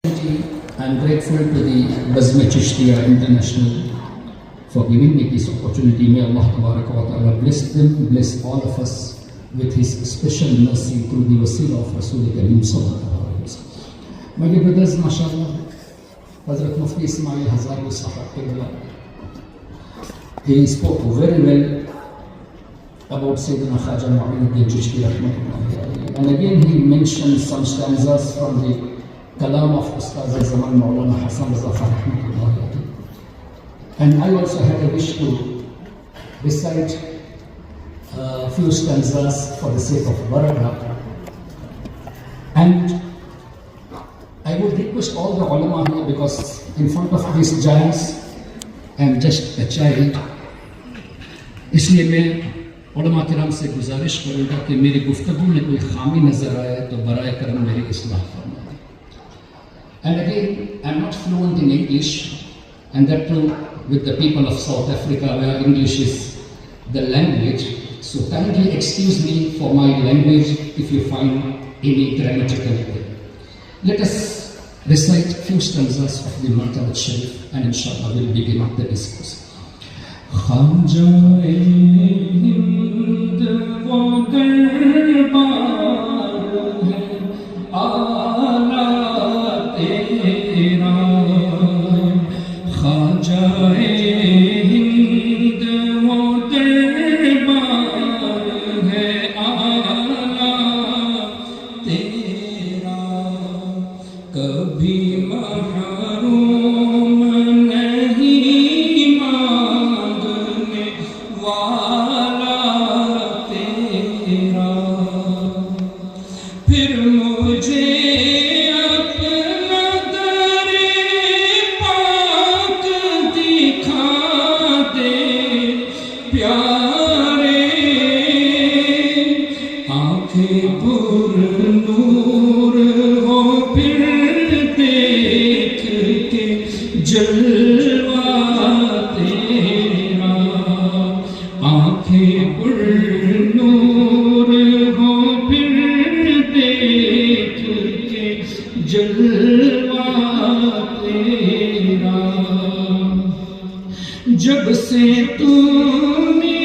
I'm grateful to the Bazma Chishtiya International for giving me this opportunity. May Allah Ta'ala bless them, bless all of us with His special mercy through the wasila of Rasul Kareem Sallallahu Alaihi Wasallam. My dear brothers, mashallah, Hazrat Mufti Ismail Hazari Sahab Qibla, he spoke very well about Sayyidina Khaja Mu'inuddin Chishti Rahmatullahi. And again he mentioned some stanzas from the Kalam of Ustaz Zaman Maulana Hassan Zafar Rahmatullahi. And I also had a wish to recite a few stanzas for the sake of barakah. And I would request all the ulama here, because in front of these giants I am just a child. इसलिए मैं उलमा किराम से गुजारिश करूँगा कि मेरी गुफ्तगू में कोई खामी नज़र आए तो बराए करम मेरी इस्लाह फरमाएं. And again, I am not fluent in English, and that too with the people of South Africa where English is the language. So kindly excuse me for my language if you find any grammatical error. Let us recite few stanzas of the Martabat Sharif, and inshallah we'll begin the discourse. Khaja Hind wo darbar hai aala tera, Khaja Hind wo darbar hai aala tera, kabhi mahroom जब से तूने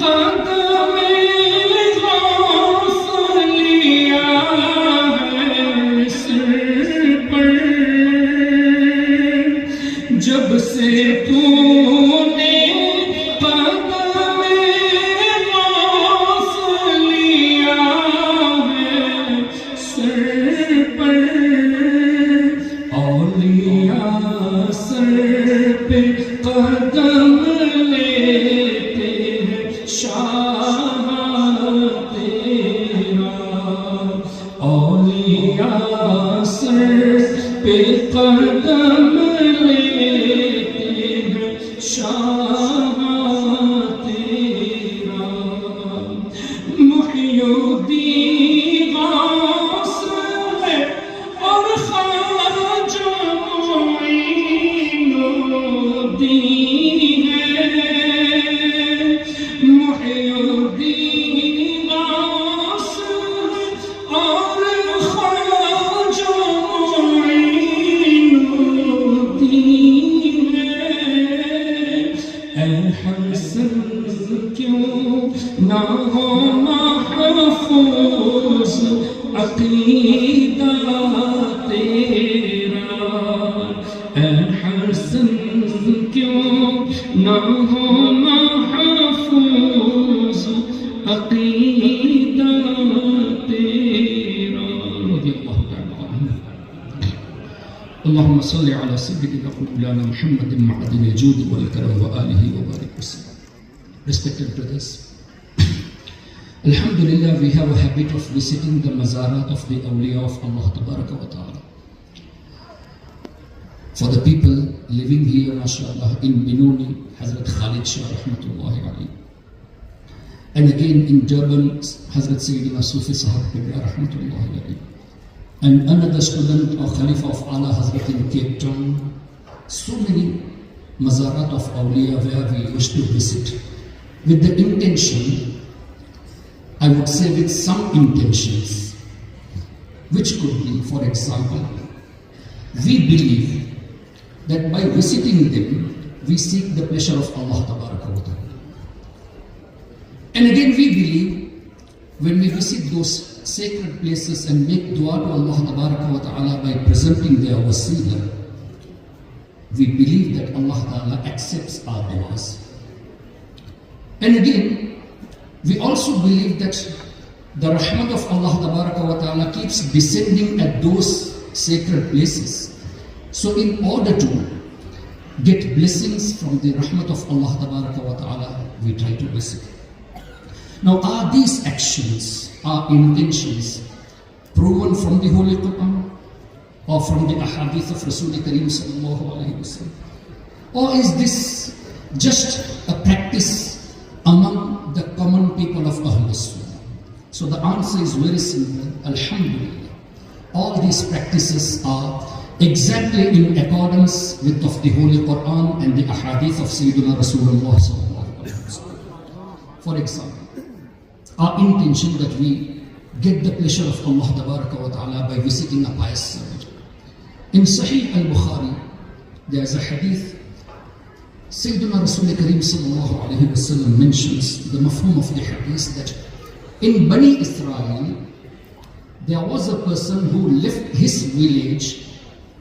कदम गौस लिया है सिर पर, जब से तूने कदम गौस लिया है सिर पर, औलिया सर पे कदम लेते हैं शाह तेरा, औलिया सर पे कदम लेते हैं शाह तेरा, मुहियुद्दीन गौस है और ख्वाजा मुईनुद्दीन है, मुहियुद्दीन गौस और ख्वाजा मुईनुद्दीन है. ऐ हसन क्यों ना हो महफूज अक़ीदा तेरा, ऐ हसन क्यों ना हो महफूज अक़ीदा तेरा. रज़ियल्लाहु तआला अन्हु. अल्लाहुम्मा सल्लि अला सय्यिदिना मौलाना मुहम्मदिन मअदिनिल जूद वल करम व आलिहि व बारिक वसल्लम. Respected brothers, Alhamdulillah, we have a habit of visiting the mazarat of the awliya of Allah Tabaraka wa Ta'ala. For the people living here, mashallah, in Binoni, Hazrat Khalid Shah Rahmatullahi Alayhi. And again in Durban, Hazrat Sayyidina Sufi Sahab Qibla Rahmatullahi Alayhi. And another student or Khalifa of Allah, Hazrat in Cape Town. So many mazarat of awliya where we used to visit with the intention, I would say with some intentions, which could be, for example, we believe that by visiting them, we seek the pleasure of Allah Tabaraka wa Ta'ala. And again, we believe when we visit those sacred places and make dua to Allah Tabaraka wa Ta'ala by presenting their wasila, we believe that Allah Ta'ala accepts our duas. And again, we also believe that the rahmat of Allah Tabaraka wa Ta'ala keeps descending at those sacred places. So in order to get blessings from the rahmat of Allah Tabaraka wa Ta'ala, we try to visit. Now, are these actions, our intentions, proven from the Holy Quran or from the ahadith of Rasul Kareem sallallahu alayhi wa sallam? Or is this just a practice among the common people of Ahlul Sunnah? So the answer is very simple. Alhamdulillah. All these practices are exactly in accordance with of the Holy Quran and the ahadith of Sayyidina Rasulullah sallallahu alayhi wa sallam. For example, our intention that we get the pleasure of Allah Tabaraka wa Ta'ala by visiting a pious servant. In Sahih al-Bukhari, there is a hadith. Sayyidina Rasul Kareem sallallahu alayhi wa sallam mentions the mafhum of the hadith that in Bani Israel, there was a person who left his village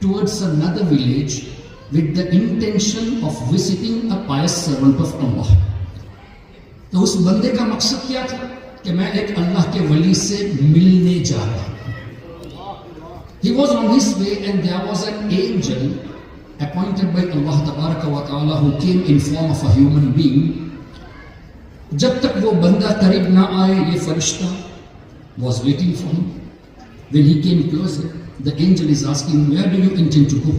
towards another village with the intention of visiting a pious servant of Allah. तो उस बंदे का मकसद क्या था कि मैं एक अल्लाह के वली से मिलने जा रहा हूं. He was on his way and there was an angel appointed by Allah Tabaraka wa Ta'ala who came in form of a human being. जब तक वो बंदा करीब ना आए, ये फरिश्ता was waiting for him. When he came closer, the angel is asking, where do you intend to go?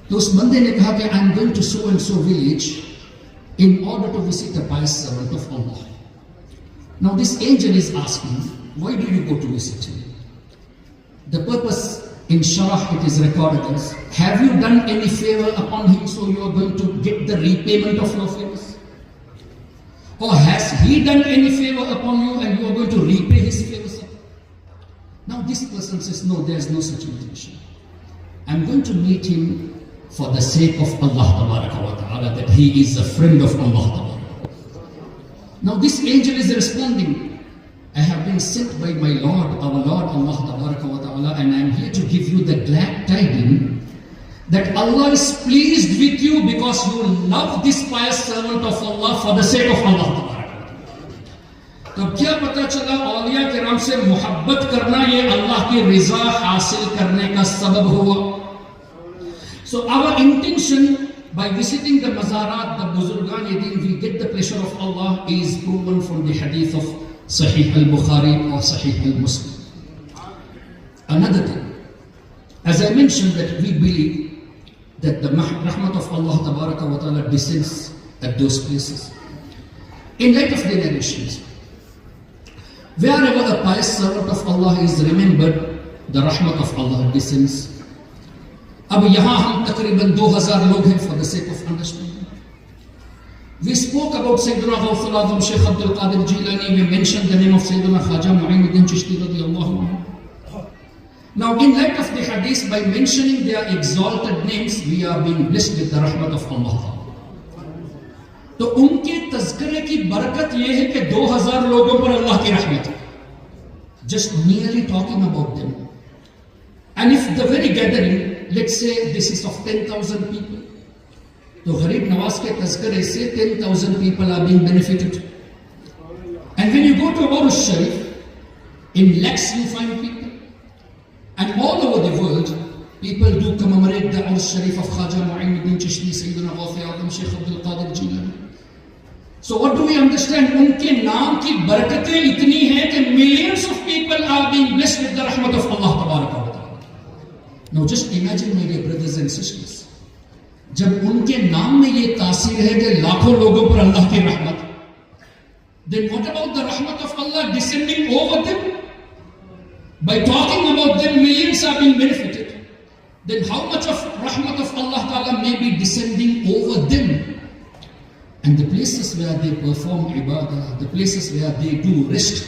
तो उस बंदे ने कहा कि I am going to so and so village in order to visit a pious servant of Allah. Now this angel is asking, why do you go to visit him? The purpose in Sharah, it is recorded as, have you done any favor upon him so you are going to get the repayment of your favors? Or has he done any favor upon you and you are going to repay his favors? Now this person says, no, there is no such intention. I am going to meet him for the sake of Allah Tabaraka wa Ta'ala, that he is a friend of Allah Tabaraka. Now this angel is responding, I have been sent by my Lord, our Lord Allah Tabaraka wa Ta'ala, and I am here to give you the glad tidings that Allah is pleased with you because you love this pious servant of Allah for the sake of Allah Tabaraka. तब क्या पता चला औलिया किराम से मोहब्बत करना ये अल्लाह की रिजा हासिल करने का सबब हुआ. So our intention by visiting the mazarat, the Buzurgan-e-Din, we get the pleasure of Allah is proven from the hadith of Sahih al-Bukhari or Sahih al-Muslim. Another thing, as I mentioned, that we believe that the rahmat of Allah Tabaraka wa Ta'ala descends at those places. In light of the narrations, wherever a pious servant of Allah is remembered, the rahmat of Allah descends. अब यहाँ हम तकरीबन 2000 लोग हैं for the sake of understanding. We spoke about Sayyidina Ghawthul Azam Shaykh Abdul Qadir Jilani. We mentioned the name of Sayyidina Khaja Mu'inuddin Chishti radiyallahu anhu. Now in light of the hadith, by mentioning their exalted names, we are being blessed with the rahmat of Allah. तो उनके तज़किरे की बरकत ये है कि 2000 लोगों पर अल्लाह की रहमत है. Just merely talking about them. And if the very gathering, let's say this is of 10,000 people, तो गरीब नवाज के तज़किरे से 10,000 people are being benefited. And when you go to Urus Sharif, in lakhs you find people. And all over the world, people do commemorate the Urus Sharif of Khaja Mu'inuddin Chishti, Sayyidina Ghawthul Azam Shaykh Abdul Qadir Jilani. So what do we understand? उनके नाम की बरकतें इतनी हैं कि millions of people are being blessed with the rahmat of Allah Tabaraka wa Ta'ala. Now just imagine, my dear brothers and sisters, जब उनके नाम में ये तासीर है कि लाखों लोगों पर अल्लाह की रहमत, then what about the rahmat of Allah descending over them? By talking about them, millions are being benefited. Then how much of rahmat of Allah Ta'ala may be descending over them? And the places where they perform ibadah, the places where they do rest.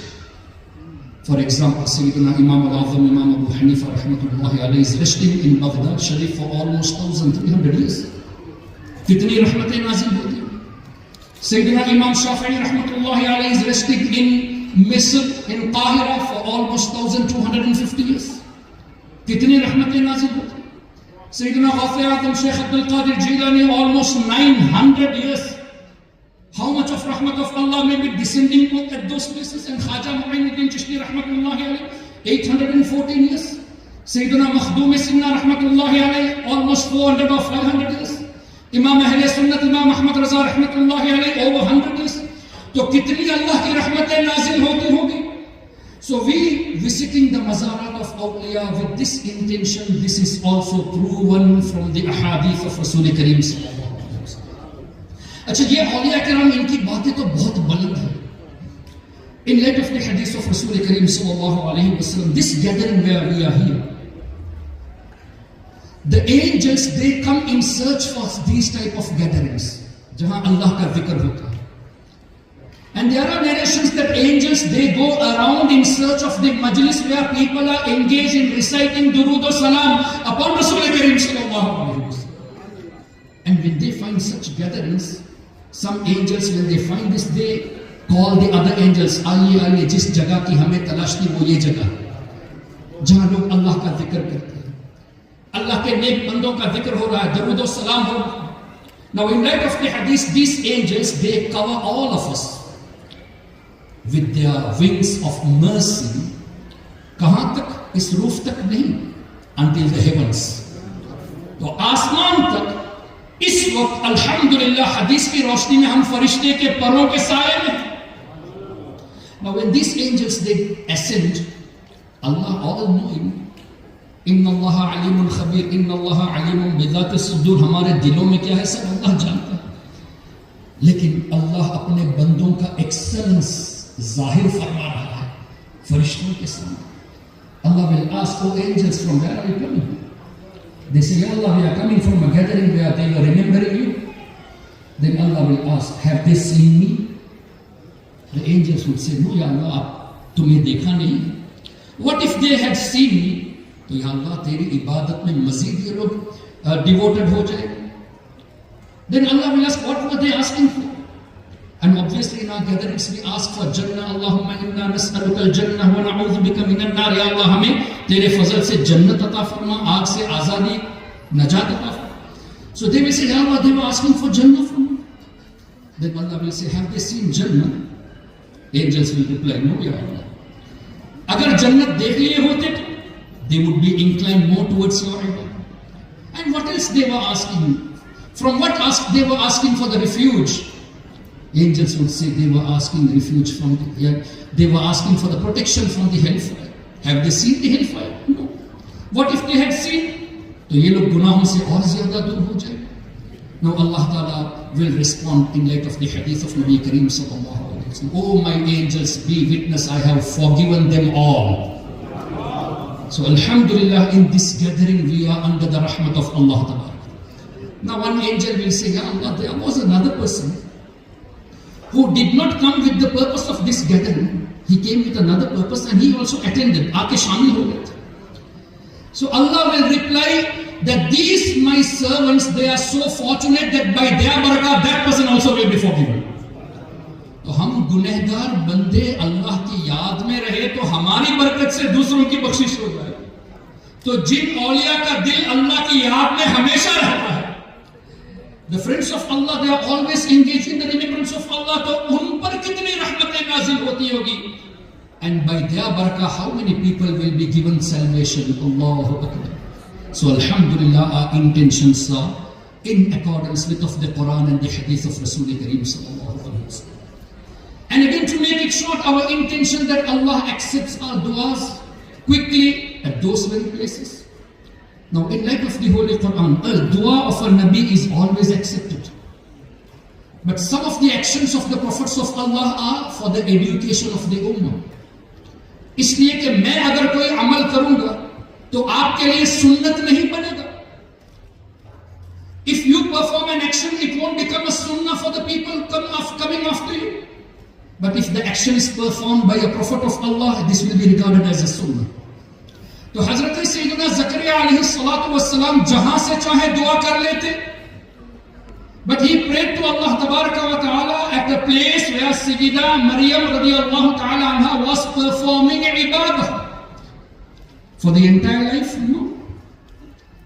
For example, Sayyidina Imam al-Azam, Imam Abu Hanifa rahmatullahi alayhi is resting in Baghdad Sharif for almost 1300 years. Kitni rahmatein nazil hoti. Sayyidina Imam Shafi'i rahmatullahi alayhi is resting in Misr, in Qahira for almost 1250 years. Kitni rahmatein nazil hoti. Sayyidina Ghathi Azam Shaykh Abdul Qadir Jilani almost 900 years. How much of rahmat of Allah may be descending at those places? And Khaja Mu'inuddin Chishti rahmatullahi alayhi 814 years. Sayyidina Makhdum Sinna rahmatullahi alayhi almost 400 or 500 years. Imam Ahle Sunnat Imam Ahmad Raza rahmatullahi alayhi over 100 years. तो कितनी अल्लाह की रहमतें नाजिल होती होगी. So we visiting the mazarat of awliya with this intention, this is also proven from the ahadith of Rasul Kareem sallallahu alaihi wasallam. अच्छा, ये औलिया किराम इनकी बातें तो बहुत बुलंद है. In light of the hadith of Rasul Kareem sallallahu alaihi wasallam, this gathering where we are here, the angels they come in search for these type of gatherings, जहाँ अल्लाह का जिक्र होता है. And there are narrations that angels they go around in search of the majlis where people are engaged in reciting durood or salam upon Rasul Kareem sallallahu alaihi wasallam. And when they find such gatherings, some angels when they find this they call the other angels, आइए आइए जिस जगह की हमें तलाश थी वो ये जगह जहाँ लोग अल्लाह का जिक्र करते हैं, अल्लाह के नेक बंदों का जिक्र हो रहा है, दुरूद और सलाम हो रहा है. Now in light of the hadith, these angels they cover all of us with their wings of mercy. कहां तक? इस रूफ तक नहीं, until the heavens. तो आसमान तक इस वक्त अल्हम्दुलिल्लाह हदीस की रोशनी में हम फरिश्ते के परों के साए में. Now when these angels they ascend, Allah all knowing, inna Allah alimun khabir, inna Allah alimun bidhat as-sudur, हमारे दिलों में क्या है सब अल्लाह जानता है. लेकिन अल्लाह अपने बंदों का एक्सेलेंस जाहिर फरमा रहा है फरिश्तों के सामने. Allah will ask, oh angels, from where are you coming? They say, Ya Allah, we are coming from a gathering where they were remembering you. Then Allah will ask, have they seen me? The angels would say, no, Ya Allah, तुम्हें देखा नहीं. What if they had seen me? तो या अल्लाह तेरी इबादत में मजीद ये लोग डिवोटेड हो जाए. Then Allah will ask, what were they asking for? And obviously in our gatherings we ask for Jannah. Allahumma inna nas'aluka al-Jannah wa na'udhu bika min an-nar. Ya Allah, हमें तेरे फजल से जन्नत अता फरमा, आग से आजादी, नजात अता फरमा. So they will say, Ya Allah, they were asking for Jannah from you. Then Allah will say, have they seen Jannah? Angels will reply, no, Ya Allah. अगर जन्नत देख लिए होते तो they would be inclined more towards your ibadah. And what else they were asking? From what they were asking for the refuge? Angels would say they were asking refuge from they were asking for the protection from the hellfire. Have they seen the hellfire? No. What if they had seen? तो ये लोग गुनाहों से और ज्यादा दूर हो जाए. Now Allah Ta'ala will respond in light of the hadith of Nabi Kareem sallallahu alaihi wasallam. Oh my angels, be witness, I have forgiven them all. So Alhamdulillah, in this gathering we are under the rahmat of Allah Ta'ala. Now one angel will say, Ya Allah, there was another person who did not come with the purpose of this gathering. He came with another purpose and he also attended. आके शामिल हो गए. So Allah will reply that these my servants, they are so fortunate that by their barakah that person also will be forgiven. तो हम गुनहगार बंदे अल्लाह की याद में रहे तो हमारी बरकत से दूसरों की बख्शिश हो जाए. तो जिन औलिया का दिल अल्लाह की याद में हमेशा रहता है, the friends of Allah, they are always engaged in the remembrance of Allah, तो उन पर कितनी रहमतें नाजिल होती होगी. And by their barakah, how many people will be given salvation? Allahu Akbar. So Alhamdulillah, our intentions are in accordance with of the Quran and the hadith of Rasul Kareem sallallahu alaihi wasallam. And again, to make it short, our intention that Allah accepts our du'as quickly at those very places. Now, in light of the Holy Quran, the dua of a Nabi is always accepted. But some of the actions of the prophets of Allah are for the education of the ummah. इसलिए कि मैं अगर कोई अमल करूंगा तो आपके लिए सुन्नत नहीं बनेगा. If you perform an action, it won't become a sunnah for the people coming after you. But if the action is performed by a prophet of Allah, this will be regarded as a sunnah. तो हजरत सैयदना ज़करिया अलैहिस्सलातु वस्सलाम जहां से चाहे दुआ कर लेते, but he prayed to Allah tabaraka wa ta'ala at the place where Sayyida Maryam radiyallahu ta'ala anha was performing ibadah. For the entire life? No.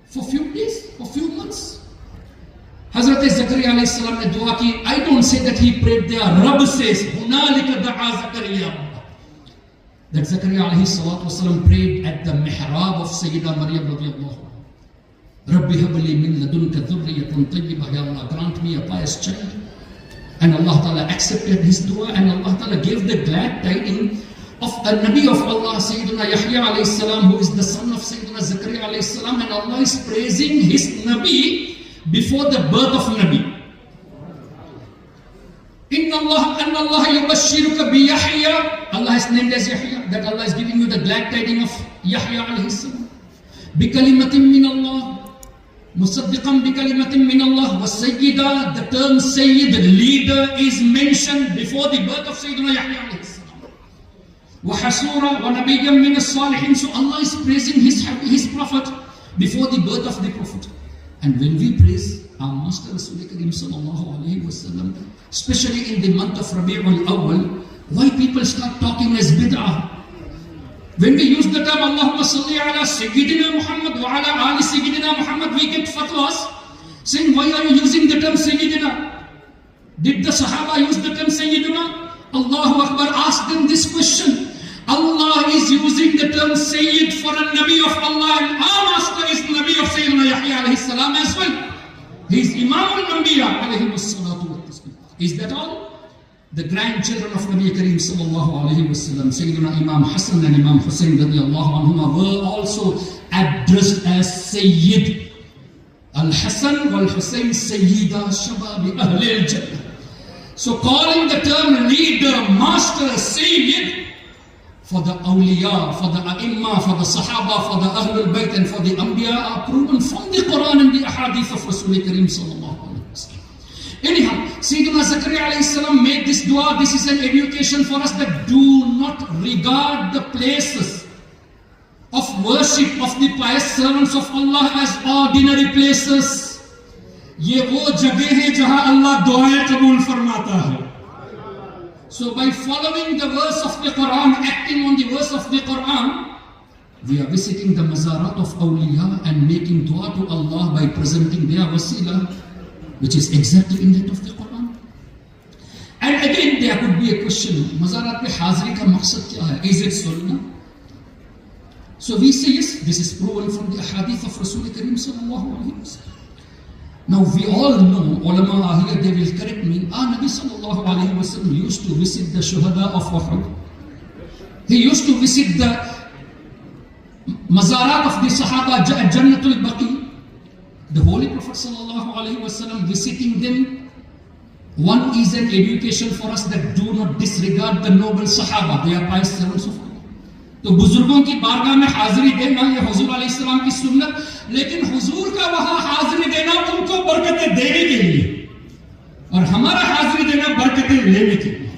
For few days, for few months. Hazrat Zakaria alayhi salam ne dua ki. I don't say that he prayed there. Rabb says, Hunalika da'a Zakaria. That Zakaria alayhi salatu wasalam prayed at the mihrab of Sayyida Maryam radiyallahu anha. Rabbi habli min ladunka dhurriyatan tayyibah, ya Allah, grant me a pious child. And Allah Ta'ala accepted his dua, and Allah Ta'ala gave the glad tidings of a Nabi of Allah, Sayyidina Yahya alayhi salam, who is the son of Sayyidina Zakaria alayhi salam, and Allah is praising his Nabi before the birth of Nabi. Inna Allah yubashiruka bi Yahya. Allah is named as Yahya, that Allah is giving you the glad tidings of Yahya alayhi salam. Bi kalimatin min Allah. Musaddiqan bi kalimatin min Allah. Was Sayyida, the term Sayyid, leader, is mentioned before the birth of Sayyidina Yahya alayhi salam. Wa hasura wa nabiyyan min as-salihin. So Allah is praising his prophet before the birth of the prophet. And when we praise our Master Rasul Kareem sallallahu alayhi wasallam, especially in the month of Rabi'ul Awwal, why people start talking as bid'ah? When we use the term Allahumma salli ala Sayyidina Muhammad wa ala ali Sayyidina Muhammad, we get fatwas saying, why are you using the term Sayyidina? Did the Sahaba use the term Sayyidina? Allahu Akbar, ask them this question. Allah is using the term Sayyid for a Nabi of Allah, and our Master is the Nabi of Sayyidina Yahya alayhi salam as well. He is Imam al-Anbiya alayhi salatu wa tasbih. Is that all? The grandchildren of Nabi Kareem sallallahu alayhi wa sallam, Sayyidina Imam Hassan and Imam Hussain radiyallahu anhuma, were also addressed as Sayyid. Al-Hassan wal-Hussain Sayyida Shababi Ahli al-Jannah. So calling the term leader, master, Sayyid, for the awliya, for the a'imma, for the sahaba, for the Ahlul Bayt, and for the Anbiya are proven from the Quran and the ahadith of Rasul Kareem sallallahu alayhi wa sallam. Anyhow, Sayyidina Zakaria alayhi salam made this dua. This is an education for us that do not regard the places of worship of the pious servants of Allah as ordinary places. ये वो जगह है जहां अल्लाह दुआएं कबूल फरमाता है. So by following the verse of the Quran, acting on the verse of the Quran, we are visiting the mazarat of awliya and making dua to Allah by presenting their wasila, which is exactly in that of the Quran. And again, there could be a question, mazarat pe hazri ka maqsad kya hai? Is it sunnah? So we say yes, this is proven from the hadith of Rasul Kareem sallallahu alayhi wa sallam. Now we all know, ulama are here, they will correct me, our Nabi sallallahu alayhi wa sallam used to visit the shuhada of Uhud. He used to visit the mazarat of the Sahaba at Jannatul Baqi. The Holy Prophet sallallahu alayhi wa sallam visiting them, one is an education for us that do not disregard the noble Sahaba, they are pious servants of Allah. तो बुजुर्गों की बारगाह में हाजिरी देना ये हुजूर अलैहिस्सलाम की सुन्नत, लेकिन हुजूर का वहां हाजिरी देना उनको बरकतें देने के लिए और हमारा हाजिरी देना बरकतें लेने के लिए.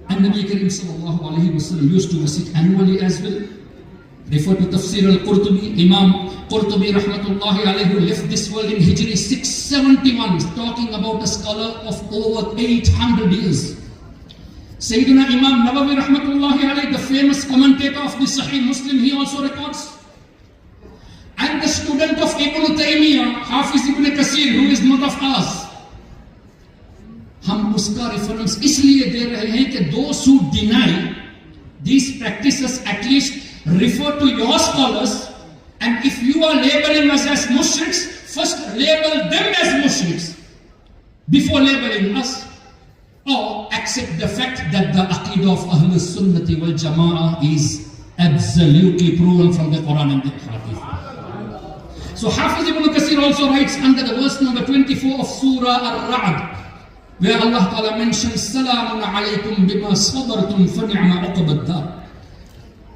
And Nabi Kareem sallallahu alayhi wa sallam used to visit annually as well. Refer to Tafsir al-Qurtubi. Imam Qurtubi rahmatullahi alayhi left this world in Hijri 671, talking about a scholar of over 800 years. Sayyidina Imam Nawawi rahmatullahi alayhi, the famous commentator of the Sahih Muslim, he also records. And the student of Ibn Taymiyyah, Hafiz Ibn Kasir, who is not of us. हम उसका reference इसलिए दे रहे हैं कि those who deny these practices at least refer to your scholars, and if you are labeling us as mushriks, first label them as mushriks before labeling us. Or accept the fact that the Aqidah of Ahlul Sunnati wal Jama'ah is absolutely proven from the Quran and the Hadith. So Hafiz Ibn Kasir also writes under the verse number 24 of Surah Ar-Ra'd, where Allah Ta'ala mentions, Salamun alaykum bima sabartum fa ni'ma uqbad dar.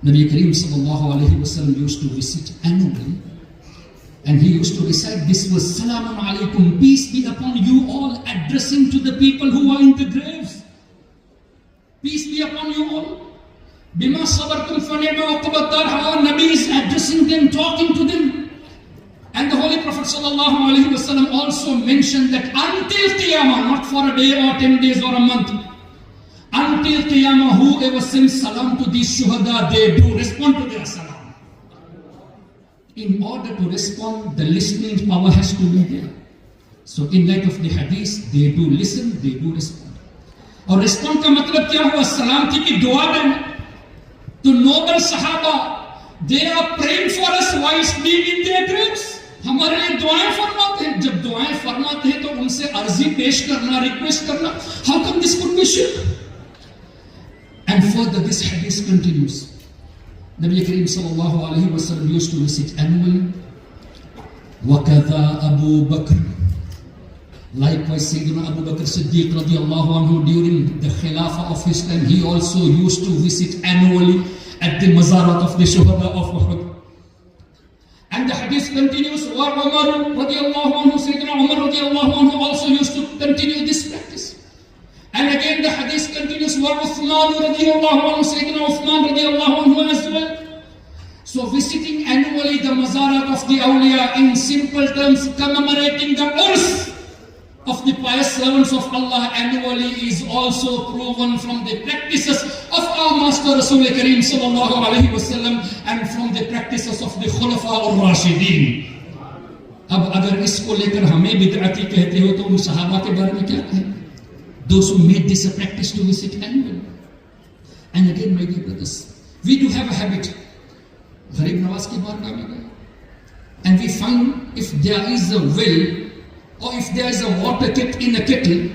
Nabi Kareem sallallahu alayhi wa sallam used to visit annually, and he used to recite this verse, Salamun alaykum, peace be upon you all, addressing to the people who are in the graves. be upon you all. Bima sabartum fa ni'ma uqbat dar. Our Nabi is addressing them, talking to them. And the Holy Prophet sallallahu alaihi wasallam also mentioned that until Qiyamah, not for a day or 10 days or a month, until Qiyamah, whoever sends salam to these shuhada, they do respond to their salam. In order to respond, the listening power has to be there. So in light of the hadith, they do listen, they do respond. और respond का मतलब क्या हुआ? सलाम की दुआ देना. तो noble sahaba, they are praying for us whilst being in their graves. हमारे लिए दुआएं फरमाते हैं. जब दुआएं फरमाते हैं तो उनसे अर्जी पेश करना, रिक्वेस्ट करना. How come this could be shirk? And further, this hadith continues. Nabi Kareem sallallahu alaihi wasallam used to visit annually. وَكَذَا Abu Bakr. Likewise, Sayyidina Abu Bakr Siddiq radiallahu anhu, during the Khilafah of his time, he also used to visit annually at the Mazarat of the Shuhada of Uhud. And the hadith continues, wa Umar radiallahu anhu, Sayyidina Umar radiallahu anhu also used to continue this practice. And again the hadith continues, wa Uthman radiallahu anhu, Sayyidina Uthman radiallahu anhu as well. So visiting annually the Mazarat of the Awliya, in simple terms, commemorating the Urs of the pious servants of Allah annually, is also proven from the practices of our Master Rasul Kareem sallallahu alaihi wasallam and from the practices of the Khulafa al-Rashideen. अब अगर इसको लेकर हमें बिदअती कहते हो तो उन सहाबा के बारे में क्या कहें? Those who made this a practice to visit annually. And again, my dear brothers, we do have a habit. गरीब नवाज की बारगाह में गए, and we find if there is a well or if there is a water kept in a kettle,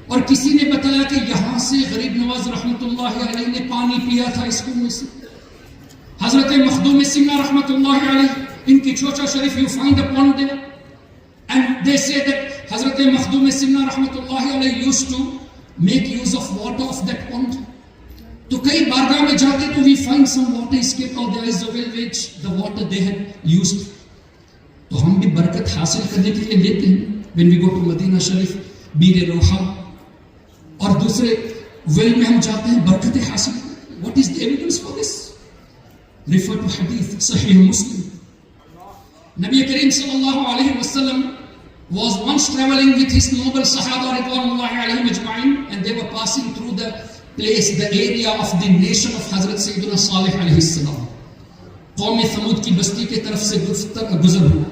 और किसी ने बताया कि यहाँ से गरीब नवाज रहमतुल्लाहि अलैहि ने पानी पिया था इस कुएं से. हजरत मखदूम सिन्ना रहमतुल्लाहि अलैहि, इनकी चोचा शरीफ, you find a pond there, and they say that Hazrat Makhdum Sinna rahmatullahi alayhi used to make use of water of that pond. तो कई बारगाह में जाते तो we find some water escape, or there is a well which the water they had used. तो हम भी बरकत हासिल करने के लिए लेते हैं. When we go to Medina Sharif, बीर रोहा और दूसरे वेल में हम जाते हैं बरकतें हासिल. What is the evidence for this? Refer to hadith Sahih Muslim. Nabi Kareem sallallahu alaihi wasallam was once traveling with his noble Sahaba ridwanullahi alayhim ajma'in, and they were passing through the place, the area of the nation of Hazrat Sayyidina Salih alayhi salam. Qawm Thamud ki basti ke taraf se guzar hua.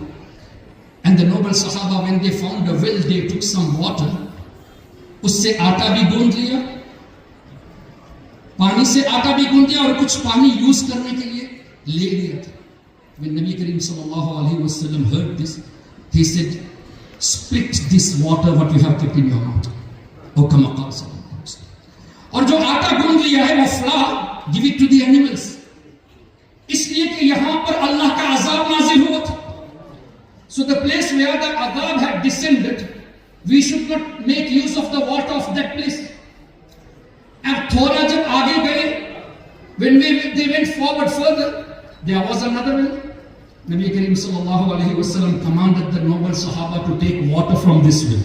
And the noble Sahaba, when they found a well, they took some water. उससे आटा भी गूंद लिया, पानी से आटा भी गूंद लिया और कुछ पानी यूज करने के लिए ले लिया था. When Nabi Kareem sallallahu alaihi wasallam heard this, he said, split this water what you have kept in your mouth. O kama qala sallallahu alaihi wasallam. और जो आटा गूंद लिया है वो flour, give it to the animals. इसलिए कि यहाँ पर अल्लाह का अजाब नाजिल हुआ था. So the place where the adab had descended, we should not make use of the water of that place. And थोड़ा जब आगे गए, when they went forward further, there was another well. Nabi Kareem sallallahu alaihi wasallam commanded the noble Sahaba to take water from this well.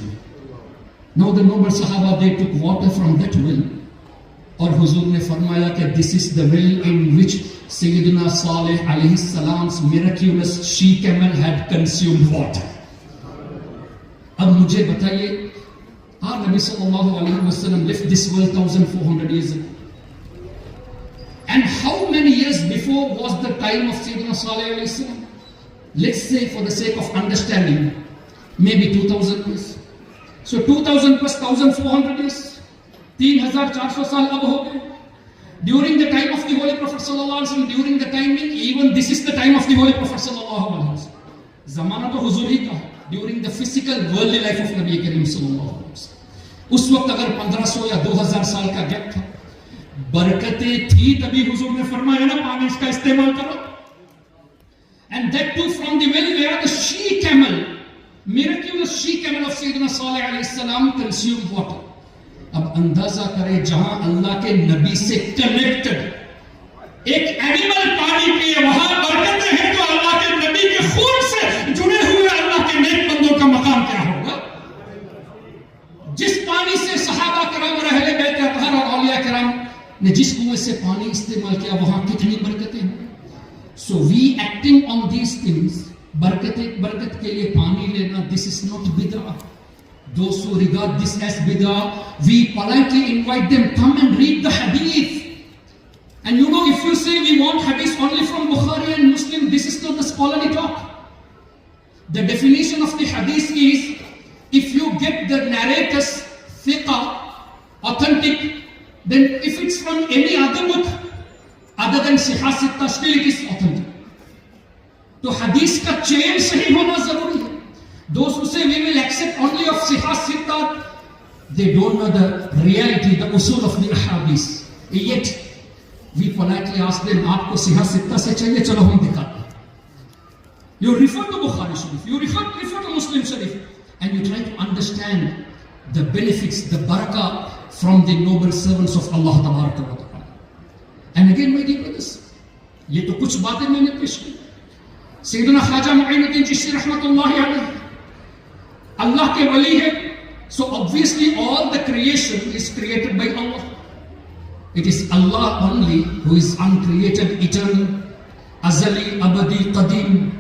Now the noble Sahaba, they took water from that well. और हुजूर ने फरमाया कि this is the well in which Sayyidina Salih alayhi salam's miraculous she camel had consumed water. अब मुझे बताइए, our Nabi sallallahu alayhi wasallam left this world 1400 years ago. And how many years before was the time of Sayyidina Salih alayhi salam? Let's say, for the sake of understanding, maybe 2000 years. So 2000 plus 1400 years, 3400 साल अब हो गए. During the time of the Holy Prophet sallallahu alaihi wasallam, during the time, even this is the time of the Holy Prophet sallallahu alaihi wasallam. ज़माना तो हुजूर ही का है. During the physical worldly life of Nabi Kareem sallallahu alaihi wasallam. उस वक्त अगर 1500 या 2000 साल का गैप था, बरकतें थी, तभी हुजूर ने फरमाया ना पानी इसका इस्तेमाल करो. And that too from the well where the she camel, miraculous she camel of Sayyidina Salih alayhi salam consumed water. अब अंदाजा करें, जहां अल्लाह के नबी से कनेक्टेड एक एनिमल पानी पिए, वहां बरकतें हैं, तो अल्लाह के नबी के खून से जुड़े हुए अल्लाह के नेक बंदों का मकाम क्या होगा. जिस पानी से सहाबा किराम, रहले बैत अतहर और औलिया किराम ने जिस कुएं से पानी इस्तेमाल किया वहां कितनी बरकतें हैं. So we acting on these things, बरकत के लिए पानी लेना, this is not bid'ah. Those who regard this as bid'ah, we politely invite them, come and read the hadith. And you know, if you say we want hadith only from Bukhari and Muslim, this is not the scholarly talk. The definition of the hadith is, if you get the narrators thiqa, authentic, then if it's from any other book other than Sihah Sitta, still it is authentic. तो हदीस का chain सही होना जरूरी है. Those who say we will accept only of Sihah Sitta, they don't know the reality, the usul of the ahadith. Yet we politely ask them, आपको Sihah Sitta से चाहिए, चलो हम दिखाते हैं. You refer to Bukhari Sharif, you refer to Muslim Sharif, and you try to understand the benefits, the barakah from the noble servants of Allah Tabaraka wa Ta'ala. And again, my dear brothers, ये तो कुछ बातें मैंने पेश की. सैयदना ख्वाजा मुईनुद्दीन चिश्ती रहमतुल्लाहि अलैह अल्लाह के वली है. So obviously all the creation is created by Allah. It is Allah only who is uncreated, eternal, azali, abadi, qadim.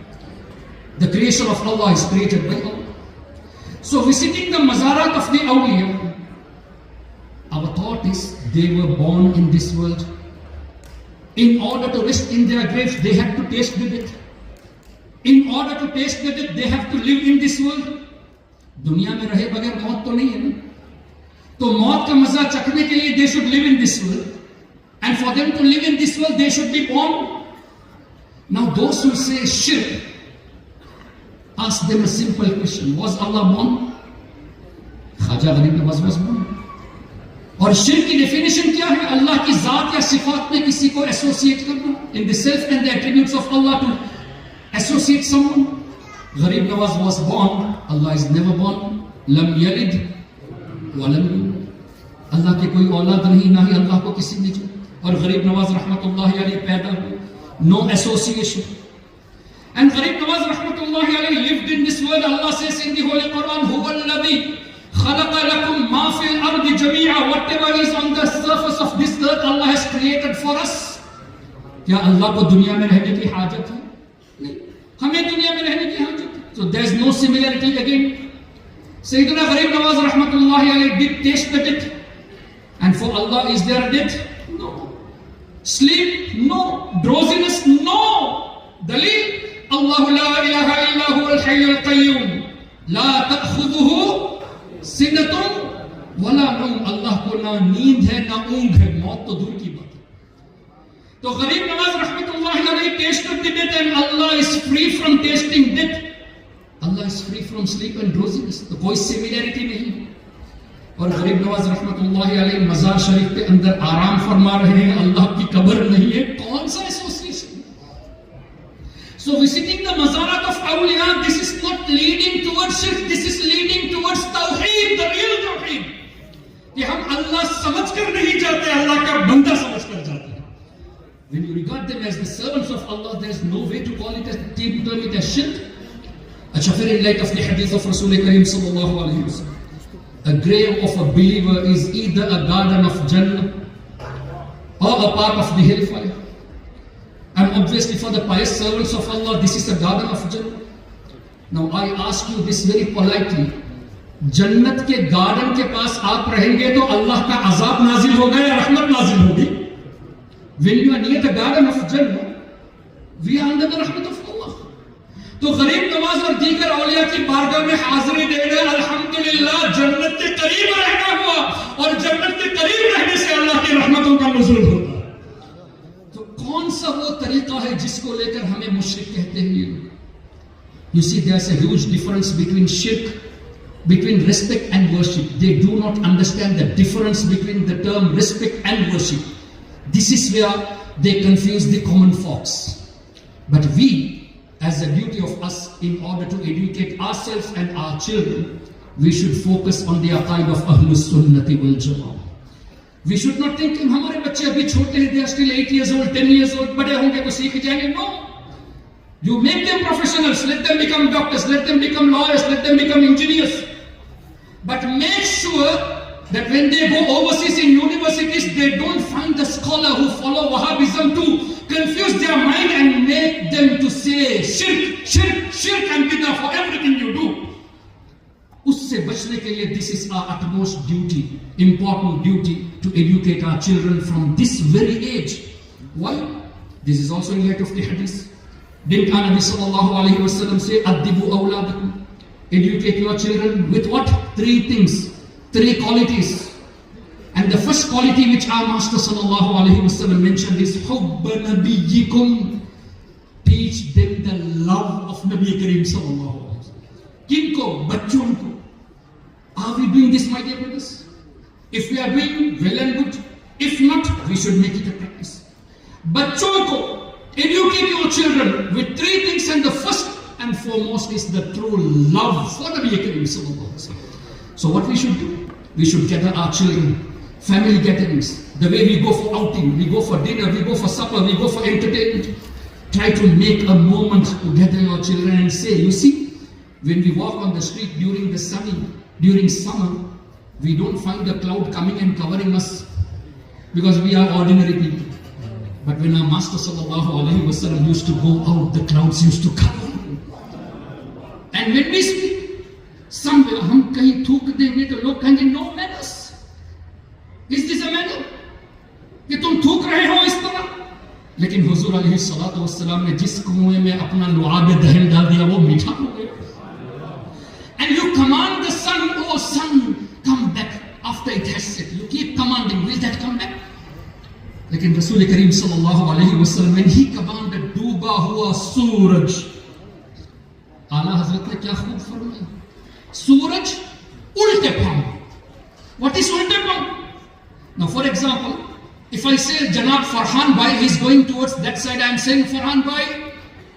The creation of Allah is created by Allah. So visiting the mazarat of the awliya, our thought is they were born in this world. In order to rest in their graves, they had to taste the death. In order to taste the death, they have to live in this world. दुनिया में रहे बगैर मौत तो नहीं है ना. तो मौत का मजा चखने के लिए they should live in this world. And for them to live in this world, they should be born. Now those who say shirk, ask them a simple question. Was Allah born? Khwaja गरीब Nawaz was born. और शिर्क की definition क्या है? अल्लाह की जात या सिफात में किसी को एसोसिएट करना, in the self and the attributes of Allah to associate someone. Garib Nawaz was born, Allah is never born. लम यलिद वलम यूलद. अल्लाह के कोई औलाद नहीं, ना ही अल्लाह को किसी ने जो. और गरीब नवाज रहमतुल्लाहि अलैहि पैदा हुए, no association. And Gharib Nawaz rahmatullahi alayhi lived in this world. Allah says in the Holy Quran, Huwa alladhi khalaqa lakum ma fil ardi jami'a. Whatever is on the surface of this earth, Allah has created for us. क्या अल्लाह को दुनिया में रहने की हाजत है? नहीं, हमें दुनिया में रहने की हाजत है. So there is no similarity again. Sayyidina Gharib Nawaz rahmatullahi alayhi did taste the death. And for Allah, is there a death? No. Sleep? No. Drowsiness? No. Dalil? अल्लाहु ला इलाहा इल्ला हुवल हय्युल क़य्यूम ला तअख़ुज़ुहु सिनतुन वला नौम. अल्लाह को ना नींद है ना ऊंघ है. मौत तो दूर की बात है. तो गरीब नवाज रहमतुल्लाहि अलैहि tasted the death and Allah is free from tasting death. Allah is free from sleep and drowsiness. तो कोई सिमिलरिटी नहीं. और गरीब नवाज रहमतुल्लाहि अलैहि मज़ार शरीफ के अंदर आराम फरमा रहे हैं. अल्लाह की कब्र नहीं है. कौन सा association? So visiting the mazarat of awliya, this is not leading towards shirk, this is leading towards tawheed, the real tawheed. कि हम अल्लाह समझ कर नहीं जाते, अल्लाह का बंदा समझ कर जाते हैं. When you regard them as the servants of Allah, there is no way to call it as term it as shirk. अच्छा, फिर in light of the hadith of Rasul Kareem sallallahu alaihi wasallam, a grave of a believer is either a garden of Jannah or a part of the hellfire. And obviously for the pious servants of Allah, this is a garden of Jannah. Now I ask you this very politely. जन्नत के garden के पास आप रहेंगे तो अल्लाह का अजाब नाजिल होगा या रहमत नाजिल होगी? When you are near the garden of Jannah, we are under the रहमत of Allah. तो गरीब नवाज और दीगर औलिया की बारगाह में हाजिरी देना, अल्हम्दुलिल्लाह जन्नत के करीब रहना हुआ. और जन्नत के करीब रहने से अल्लाह की रहमतों का नुज़ूल होता है. कौन सा वो तरीका है जिसको लेकर हमें मुशरिक कहते हैं? You see, there's a huge difference between shirk, between respect and worship. They do not understand the difference between the term respect and worship. This is where they confuse the common folks. But we, as a duty of us, in order to educate ourselves and our children, we should focus on the aqaid of Ahlus Sunnati wal Jama'ah. We should not think कि हमारे बच्चे अभी छोटे हैं, they are still 8 years old, 10 years old, बड़े होंगे तो सीख जाएंगे. No. You make them professionals, let them become doctors, let them become lawyers, let them become engineers. But make sure that when they go overseas in universities, they don't find the scholar who follow Wahhabism to confuse their mind and make them to say shirk, shirk, shirk and bid'ah for everything you do. उससे बचने के लिए this is our utmost duty, important duty to educate our children from this very age. Why? This is also in light of the hadith. Didn't Nabi sallallahu alayhi wa sallam say, Addibu awladakum? Educate your children with what? 3 things, 3 qualities. And the first quality which our Master sallallahu alayhi wa sallam mentioned is Hubba Nabiyyikum. Teach them the love of Nabi Kareem sallallahu alayhi wa sallam. Kinko? Bachon ko. Are we doing this, my dear brothers? If we are doing, well and good. If not, we should make it a practice. Bachon ko, educate your children with 3 things, and the first and foremost is the true love for Nabi Kareem sallallahu alaihi wasallam. So what we should do? We should gather our children, family gatherings, the way we go for outing, we go for dinner, we go for supper, we go for entertainment. Try to make a moment to gather your children and say, you see, when we walk on the street during summer, we don't find a cloud coming and covering us because we are ordinary people. But when our Master sallallahu alaihi wasallam used to go out, the clouds used to cover him. And when we speak, some will, hum kahin thuk denge to log kahenge no manners. Is this a manner? कि तुम थूक रहे हो इस तरह? लेकिन हुजूर अलैहि सल्लल्लाहु अलैहि वसल्लम ने जिस कुएं में अपना लुआब दहन डाल दिया वो मीठा हो गया. And you command the sun, oh sun, come back after it has set. You keep commanding, will that come back? लेकिन रसूल करीम सल्लल्लाहु अलैहि वसल्लम when he commanded डूबा हुआ सूरज, आला हजरत ने क्या खूब फरमाया, सूरज उल्टे पांव. What is उल्टे पांव? Now for example, if I say Janab Farhan Bhai, he is going towards that side, I am saying Farhan Bhai,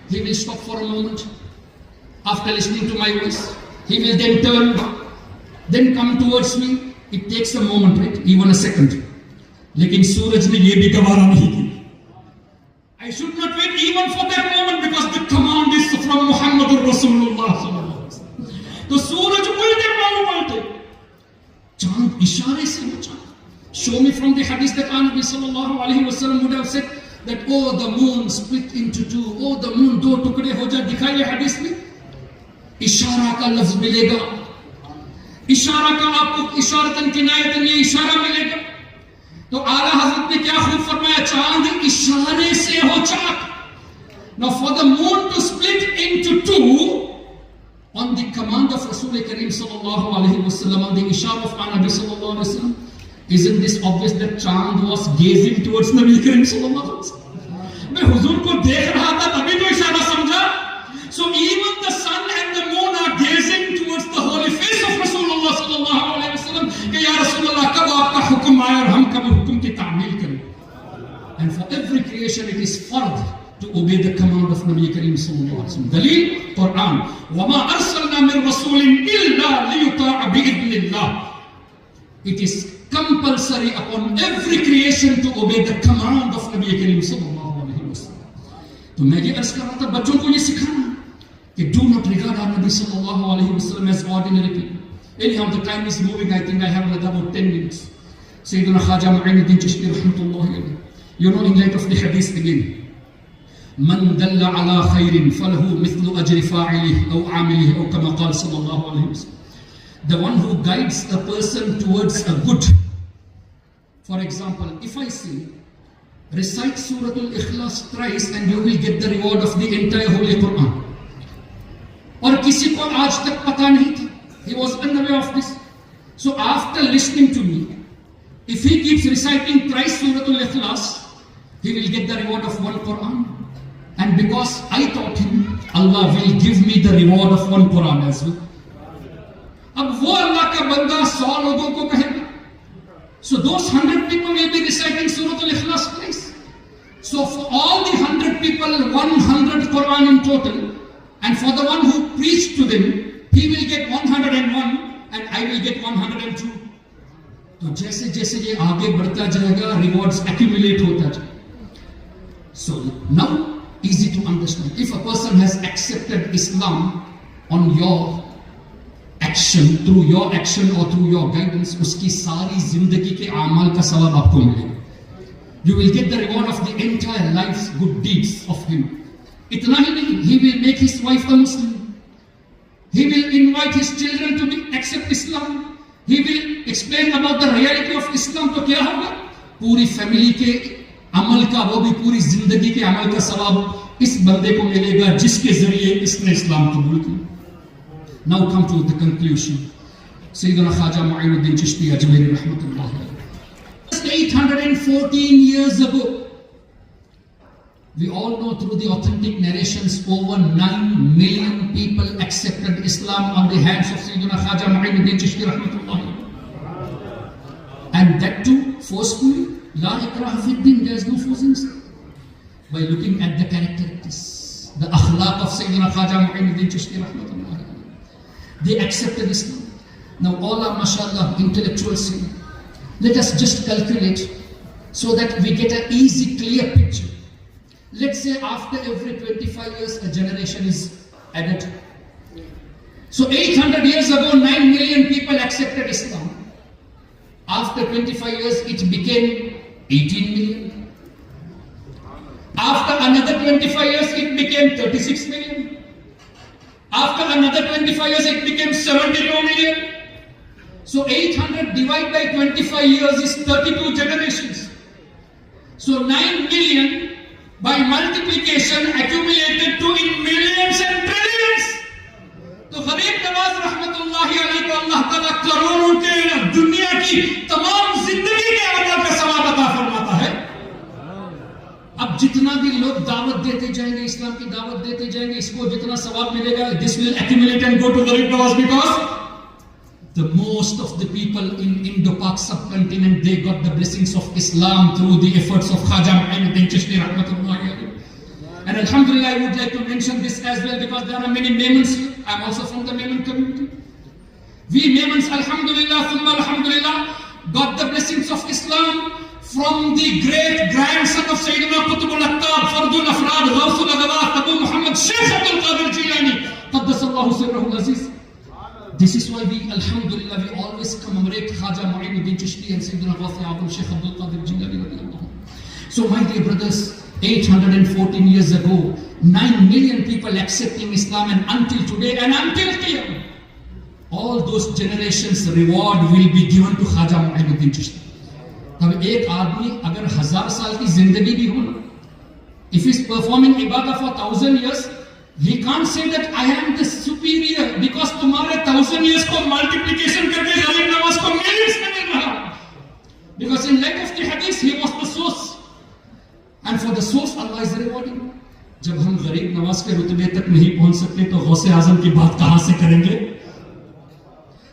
he will stop for a moment after listening to my voice. He will then turn, then come towards me. It takes a moment, right? Even a second. लेकिन सूरज ने ये भी गवारा नहीं की. I should not wait even for that moment because the command is from Muhammadur Rasulullah sallallahu alaihi wasallam. तो सूरज उल्टे पांव पलटे, चांद इशारे से बचा. Show me from the hadith that Nabi sallallahu alaihi wasallam would have said that, oh the moon split into 2, oh the moon दो टुकड़े हो जा. दिखाइए hadith में इशारा का लफ्ज मिलेगा. इशारा का आपको इशारतन किनायतन ये इशारा मिलेगा. तो आला हजरत ने क्या खूब फरमाया, चांद इशारे से हो चाक. Now for the moon to split into 2 on the command of Rasul Kareem sallallahu alaihi wasallam, on the ishara of Nabi sallallahu alaihi wasallam, isn't this obvious that Chand was gazing towards Nabi Kareem sallallahu alaihi wasallam? मैं हुजूर को देख रहा था तभी तो इशारा समझा. So even the sun and the moon are gazing towards the holy face of Rasulullah sallallahu alaihi wasallam कि या Rasulullah कब आपका हुक्म आया और हम कब हुक्म की तामील करें. And for every creation it is fard to obey the command of Nabi Kareem sallallahu alaihi wasallam. Dalil Quran, وَمَا أَرْسَلْنَا مِن رَسُولٍ إِلَّا لِيُطَاعَ بِإِذْنِ اللَّهِ. It is compulsory upon every creation to obey the command of Nabi Kareem sallallahu alaihi wasallam. तो मैं ये अर्ज कर रहा था बच्चों को ये सिखाना कि do not regard our Nabi sallallahu alaihi wasallam as ordinary people. Anyhow, the time is moving. I think I have another about 10 minutes. Sayyidina Khaja Mu'inuddin Chishti rahmatullahi alayhi. You know, in light of the hadith again, من دل على خير فله مثل أجر فاعله أو عامله أو كما قال صلى الله عليه وسلم. The one who guides a person towards a good. For example, if I say, recite Suratul Ikhlas thrice and you will get the reward of the entire Holy Quran. और किसी को आज तक पता नहीं था. He was unaware of this. So after listening to me, if he keeps reciting thrice Suratul Ikhlas, he will get the reward of 1 Quran. And because I taught him, Allah will give me the reward of 1 Quran as well. अब वो अल्लाह का बंदा 100 लोगों को कहेगा. So those 100 people will be reciting Suratul Ikhlas twice. So for all the 100 people, 100 Quran in total. And for the one who preached to them, he will get 101 and I will get 102. तो जैसे जैसे ये आगे बढ़ता जाएगा, rewards accumulate होता जाएगा. So now, easy to understand. If a person has accepted Islam on your action, through your action or through your guidance, उसकी सारी जिंदगी के आमाल का सवाब आपको मिलेगा. You will get the reward of the entire life's good deeds of him. इतना ही नहीं, he will make his wife a Muslim. He will invite his children to accept Islam. He will explain about the reality of Islam. तो क्या होगा? पूरी family के अमल का, वो भी पूरी जिंदगी के अमल का सवाब इस बंदे को मिलेगा जिसके जरिए इसने इस्लाम कबूल किया. Now come to the conclusion. Sayyidina Khaja Mu'inuddin Chishti Ajmeri Rahmatullah. 814 years ago, we all know through the authentic narrations, over 9 million people accepted Islam on the hands of Sayyidina Khaja Mu'inuddin Chishti Rahmatullah. And that too, forcefully. La ikraha fi din, there is no forcing. By looking at the characteristics, the akhlaq of Sayyidina Khaja Mu'inuddin Chishti Rahmatullah. They accepted Islam. Now all are mashallah intellectuals here. Let us just calculate so that we get an easy, clear picture. Let's say after every 25 years a generation is added. So 800 years ago 9 million people accepted Islam. After 25 years it became 18 million. After another 25 years it became 36 million. After another 25 years it became 72 million. So 800 divided by 25 years is 32 generations. So 9 million by multiplication accumulated to in millions and trillions. तो गरीब नवाज रहमतुल्लाहि अलैहि को अल्लाह ताला करोड़ों के दुनिया की तमाम जिंदगी के अमल का सवाब अता फरमाता है. अब जितना भी लोग दावत देते जाएंगे, इस्लाम की दावत देते जाएंगे, इसको जितना सवाब मिलेगा, this will accumulate and go to गरीब Nawaz, because the most of the people in Indo-Pak subcontinent, they got the blessings of Islam through the efforts of Khaja Mu'inuddin Chishti Rahmatullahi alayhi. And alhamdulillah, I would like to mention this as well because there are many Memons here. I am also from the Memon community. We Memons, alhamdulillah, thumma alhamdulillah, got the blessings of Islam from the great grandson of Sayyidina Qutbul Attab, Fardul Afrad, Ghawthul Adawat, Abu Muhammad Shaykh Abdul Qadir Jilani, Qaddasallahu Sirrahul Aziz. This is why we, alhamdulillah, we always commemorate Khaja Mu'inuddin Chishti and Sayyidina Ghathi Abdul Shaykh Abdul Qadir Jilani. So my dear brothers, 814 years ago, 9 million people accepting Islam, and until today and until Qiyam, all those generations reward will be given to Khaja Mu'inuddin Chishti. अब एक आदमी अगर 1000 साल की जिंदगी भी हो ना, if he is performing ibadah for 1000 years, he can't say that I am the superior because तुम्हारे 1000 years को multiplication करके गरीब नवाज को millions में मिल रहा. Because in light of the hadith, he was the source, and for the source Allah is rewarding. जब हम गरीब नवाज के रुतबे तक नहीं पहुंच सकते तो गौसे आजम की बात कहां से करेंगे?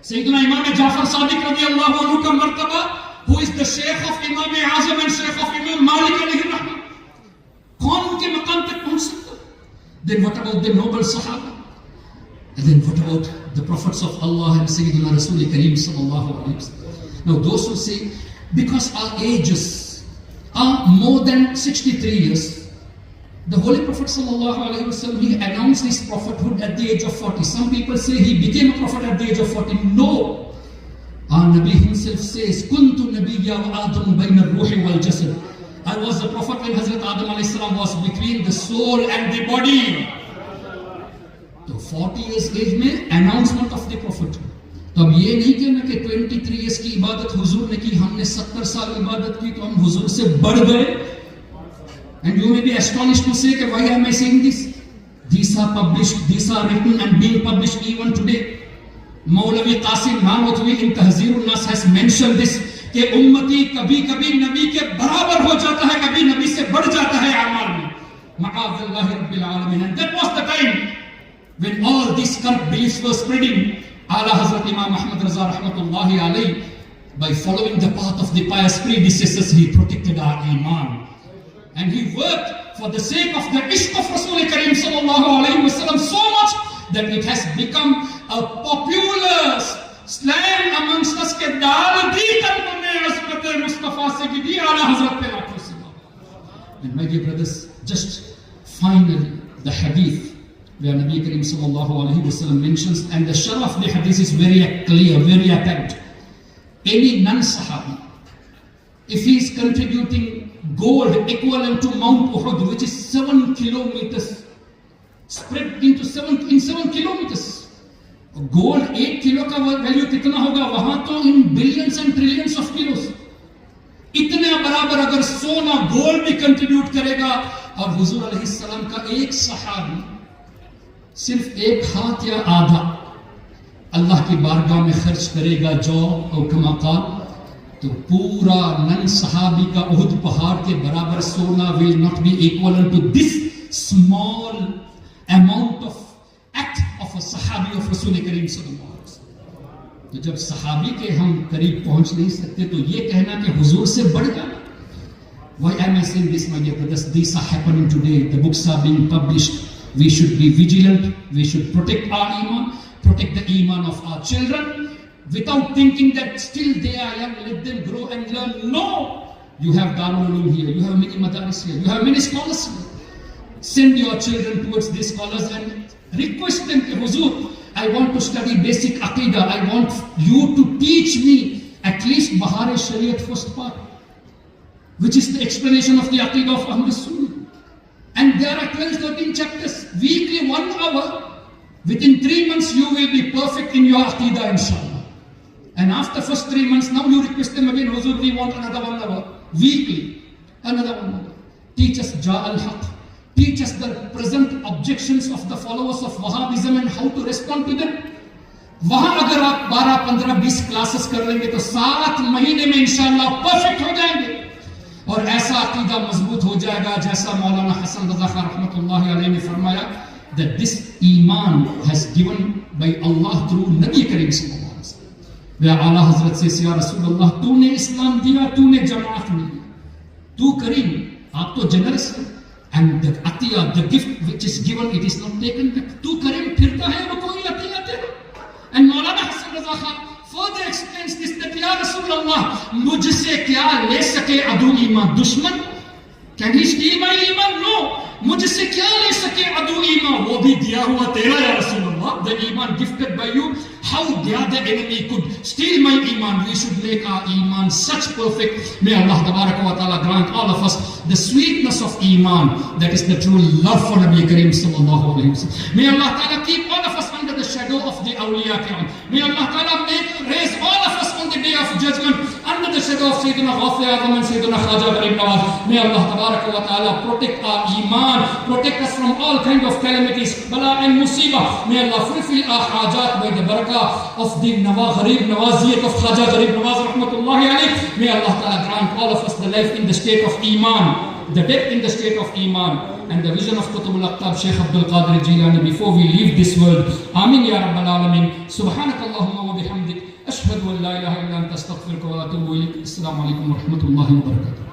सैयदना इमाम जाफर सादिक रज़ी अल्लाहु अन्हु का मर्तबा, who is the sheikh of Imam Azam and sheikh of Imam Malik alayhi rahmah, कौन उनके मकाम तक पहुंच सकता? Then what about the noble Sahaba? And then what about the prophets of Allah and Sayyidina Rasul Kareem sallallahu alayhi wa sallam? Now those who say, because our ages are more than 63 years, the Holy Prophet sallallahu alayhi wa sallam, he announced his prophethood at the age of 40. Some people say he became a prophet at the age of 40. No. Our Nabi himself says, Kuntu Nabiyya wa Adam bayna al-ruhi wal jasad. I was the prophet when Hazrat Adam alayhi salam was between the soul and the body. So 40 years age में announcement of the prophet. तो अब ये नहीं कहना कि 23 years की इबादत हुजूर ने की, हमने 70 साल इबादत की तो हम हुजूर से बढ़ गए. And you may be astonished to say कि why am I saying this? These are published, these are written and being published even today. Maulavi Qasim Nanotwi in Tahzirul Nas has mentioned this कि उम्मती कभी कभी नबी के बराबर हो जाता है, कभी नबी से बढ़ जाता है अमाल में. Ma'adallah Rabbil Alamin. And that was the time when all these corrupt beliefs were spreading. Ala Hazrat Imam Ahmad Raza Rahmatullahi alayhi, by following the path of the pious predecessors, he protected our iman. And he worked for the sake of the ishq of Rasul Kareem sallallahu alayhi wa sallam so much that it has become a popular slang amongst us ke daal di qalb mein azmat Mustafa se gidi ala Hazrat pe lakhon salam. And my dear brothers, just finally the hadith where Nabi Karim sallallahu alaihi wasallam mentions, and the sharh of the hadith is very clear, very apparent. Any non-Sahabi, if he is contributing gold equivalent to Mount Uhud, which is 7 kilometers, spread into 7 kilometers. Gold 8 kilo का value कितना होगा? वहां तो in billions and trillions of kilos. इतने बराबर अगर सोना gold भी कंट्रीब्यूट करेगा, और हुजूर अलैहिस्सलाम का एक सहाबी सिर्फ एक हाथ या आधा अल्लाह की बारगाह में खर्च करेगा जो और कमाका, तो पूरा नन सहाबी का उहद पहाड़ के बराबर सोना will not be equal to this small amount of act of a सहाबी ऑफ रसूल करीम सल्लल्लाहु अलैहि वसल्लम। तो जब सहाबी के हम करीब पहुंच नहीं सकते, तो ये कहना कि हुजूर से बढ़ गया। Why am I saying this, my dear brothers? These are happening today. The books are being published. We should be vigilant. We should protect our iman, protect the iman of our children, without thinking that still they are young, let them grow and learn. No! You have Darul Uloom here, you have many madaris here, you have many scholars here. Send your children towards these scholars and request them, Huzur, I want to study basic Aqidah. I want you to teach me at least Bahar-e-Shariat first part, which is the explanation of the Aqidah of Ahlul Sunnah. And there are 12-13 chapters, weekly 1 hour. Within 3 months you will be perfect in your Aqidah, inshallah. And after first 3 months, now you request them again, Huzur, we want another 1 hour, weekly, another 1 hour. Teach us Ja'al Haq. Teach us the present objections of the followers of Wahhabism and how to respond to them. वहां अगर आप 12, 15, 20 classes कर लेंगे तो 7 महीने में इंशाअल्लाह perfect हो जाएंगे, और ऐसा अकीदा मजबूत हो जाएगा जैसा मौलाना हसन रज़ा खान रहमतुल्लाहि अलैहि ने फरमाया, that this iman has given by Allah through Nabi Karim sallallahu alaihi wasallam. वह आला हजरत से या रसूलल्लाह, तूने इस्लाम दिया, तूने जमात दी, तू करीम, आप तो जनरस है, and the atiyah, the gift which is given, it is not taken back. तू करीम फिरता है, वो कोई अतिया तेरा. And Maulana Hasan Raza Khan further explains this, that या रसूलल्लाह, मुझसे क्या ले सके अदू ईमान, दुश्मन? Can he steal my iman? No. मुझसे क्या ले सके अदू ईमान, वो भी दिया हुआ तेरा या रसूलल्लाह, the iman gifted by you. How dare the enemy could steal my iman? We should make our iman such perfect. May Allah tabaraka wa ta'ala grant all of us the sweetness of iman, that is the true love for Nabi Karim sallallahu alaihi wasallam. May Allah ta'ala keep all of us under the shadow of the awliya kiram. May Allah ta'ala raise all of us on the day of judgment under the shadow of Sayyidina Ghawth Azam and Sayyidina Khaja Garib Nawaz. May Allah tabaraka wa ta'ala protect our iman, protect us from all kind of calamities, bala and musibah. May Allah fulfill our hajat by the barakah of the Garib Nawaziyat of Khaja Garib Nawaz rahmatullahi alayh. May Allah ta'ala grant all of us the life in the state of iman, the death in the state of iman, and the vision of Qutbul Aqtab Shaykh Abdul Qadir Jilani before we leave this world. Amin ya Rabbal Alameen. Subhanakallahumma wa bihamdik, ashhadu an la ilaha illa anta astaghfiruka wa atubu ilayk. Assalamu alaikum wa rahmatullahi wa barakatuh.